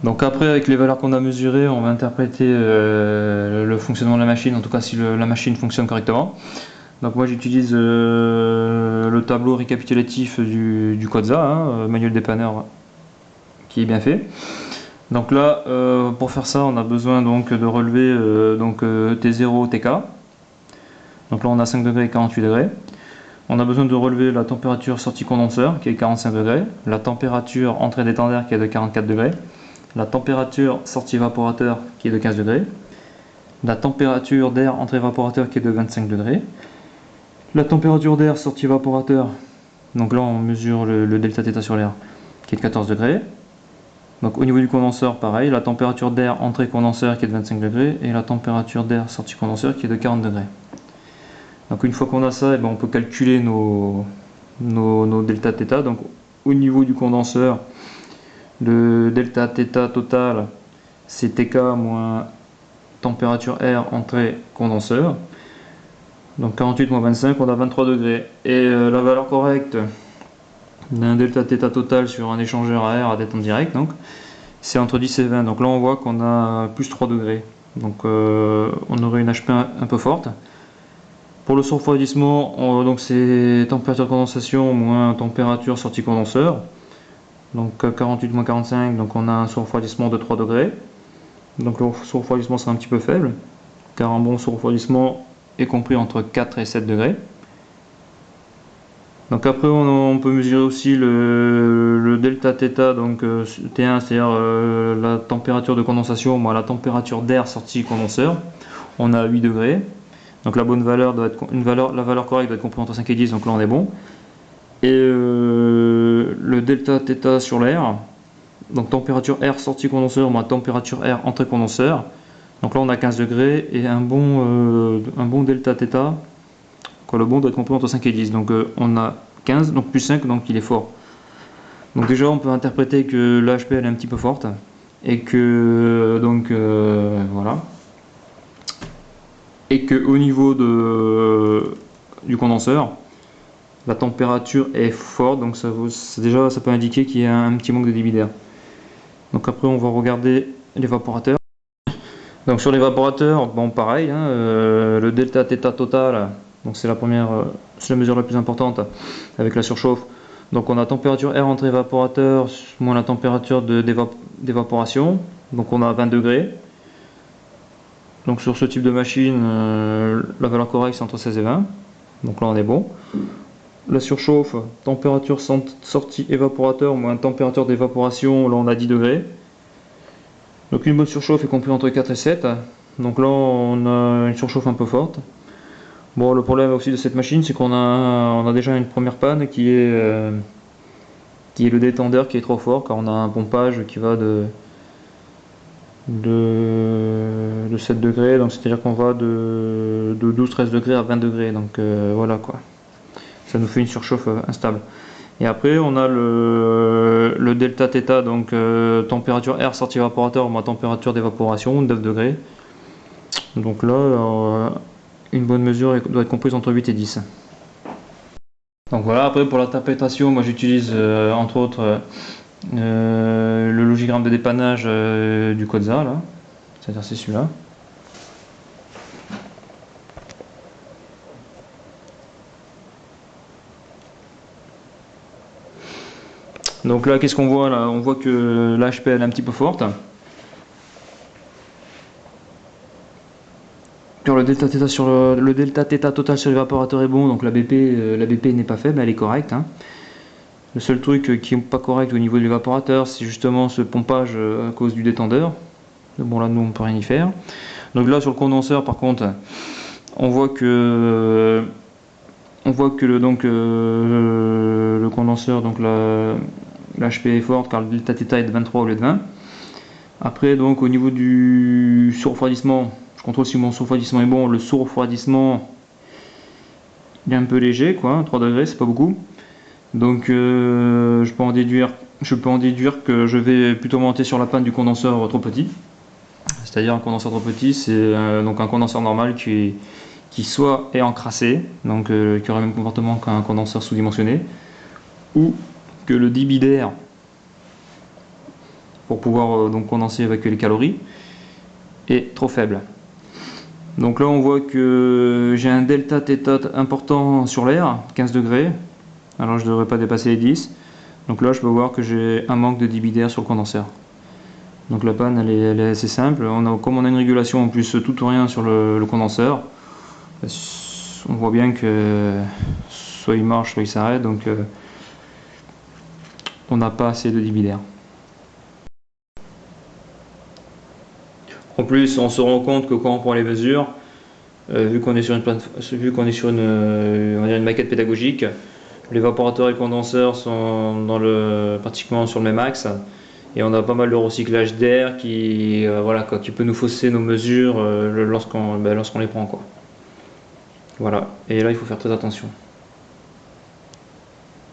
Donc après, avec les valeurs qu'on a mesurées, on va interpréter le fonctionnement de la machine, en tout cas si la machine fonctionne correctement. Donc moi j'utilise le tableau récapitulatif du CODZA, hein, manuel dépanneur qui est bien fait. Donc là, pour faire ça, on a besoin donc de relever T0, TK. Donc là on a 5 degrés et 48 degrés. On a besoin de relever la température sortie condenseur qui est 45 degrés, la température entrée d'étendard qui est de 44 degrés, la température sortie évaporateur qui est de 15 degrés, la température d'air entrée évaporateur qui est de 25 degrés, la température d'air sortie évaporateur, donc là on mesure le delta θ sur l'air qui est de 14 degrés. Donc au niveau du condenseur, pareil, la température d'air entrée condenseur qui est de 25 degrés et la température d'air sortie condenseur qui est de 40 degrés. Donc une fois qu'on a ça, on peut calculer nos delta θ. Donc au niveau du condenseur, le delta θ total c'est TK moins température air entrée condenseur. Donc 48 moins 25, on a 23 degrés. Et la valeur correcte d'un delta θ total sur un échangeur à air à détente directe, donc c'est entre 10 et 20. Donc là on voit qu'on a plus 3 degrés. Donc on aurait une HP un peu forte. Pour le surrefroidissement, donc c'est température de condensation moins température sortie condenseur. Donc 48 moins 45, donc on a un surrefroidissement de 3 degrés. Donc le surrefroidissement sera un petit peu faible, car un bon surrefroidissement est compris entre 4 et 7 degrés. Donc après on peut mesurer aussi le delta θ, donc T1, c'est-à-dire la température de condensation moins la température d'air sortie condenseur. On a 8 degrés. Donc la bonne valeur doit être la valeur correcte doit être comprise entre 5 et 10, donc là on est bon. Et le delta θ sur l'air, donc température air sortie condenseur moins température air entrée condenseur. Donc là on a 15 degrés et un bon delta θ, quand le bon doit être compris entre 5 et 10. Donc on a 15, donc plus 5, donc il est fort. Donc déjà on peut interpréter que l'AHP elle est un petit peu forte et que voilà. Et que au niveau du condenseur, la température est forte, donc déjà ça peut indiquer qu'il y a un petit manque de débit d'air. Donc après on va regarder l'évaporateur. Donc sur l'évaporateur, bon pareil, hein, le delta θ total, donc c'est la mesure la plus importante avec la surchauffe. Donc on a température air entrée évaporateur moins la température d'évaporation, donc on a 20 degrés. Donc sur ce type de machine, la valeur correcte c'est entre 16 et 20, donc là on est bon. La surchauffe, température sortie évaporateur moins température d'évaporation, là on a 10 degrés. Donc une bonne surchauffe est comprise entre 4 et 7, donc là on a une surchauffe un peu forte. Bon, le problème aussi de cette machine c'est qu'on a déjà une première panne qui est le détendeur qui est trop fort, car on a un pompage qui va de 7 degrés, donc c'est à dire qu'on va de 12-13 degrés à 20 degrés, donc voilà quoi, ça nous fait une surchauffe instable. Et après on a le delta θ, donc température air sortie évaporateur moins température d'évaporation, 9 degrés. Donc là une bonne mesure doit être comprise entre 8 et 10. Donc voilà, après pour l'interprétation, moi j'utilise entre autres le logigramme de dépannage du CODZA, là, c'est-à-dire c'est celui-là. Donc là, qu'est-ce qu'on voit là? On voit que l'HP elle est un petit peu forte. Sur le delta θ le delta θ total sur l'évaporateur est bon, donc la BP n'est pas faible, elle est correcte. Hein. Le seul truc qui n'est pas correct au niveau de l'évaporateur, c'est justement ce pompage à cause du détendeur. Bon là, nous on peut rien y faire. Donc là, sur le condenseur, par contre, on voit que le condenseur, donc l'HP est forte car le delta θ est de 23 au lieu de 20. Après, donc au niveau du surrefroidissement, je contrôle si mon surrefroidissement est bon. Le surrefroidissement il est un peu léger, quoi, 3 degrés, c'est pas beaucoup. Donc je peux en déduire que je vais plutôt monter sur la panne du condenseur trop petit. C'est-à-dire un condenseur trop petit, c'est donc un condenseur normal qui soit est encrassé, donc qui aurait le même comportement qu'un condenseur sous-dimensionné, ou que le débit d'air pour pouvoir donc condenser et évacuer les calories est trop faible. Donc là on voit que j'ai un delta θ important sur l'air, 15 degrés, alors je ne devrais pas dépasser les 10. Donc là je peux voir que j'ai un manque de débit d'air sur le condenseur. Donc la panne elle est assez simple, comme on a une régulation en plus tout ou rien sur le condenseur, on voit bien que soit il marche soit il s'arrête, donc on n'a pas assez de débit d'air. En plus, on se rend compte que quand on prend les mesures, vu qu'on est sur on va dire une maquette pédagogique, l'évaporateur et le condenseur sont pratiquement sur le même axe, et on a pas mal de recyclage d'air qui, voilà, quoi, qui peut nous fausser nos mesures lorsqu'on les prend, quoi. Voilà, et là il faut faire très attention.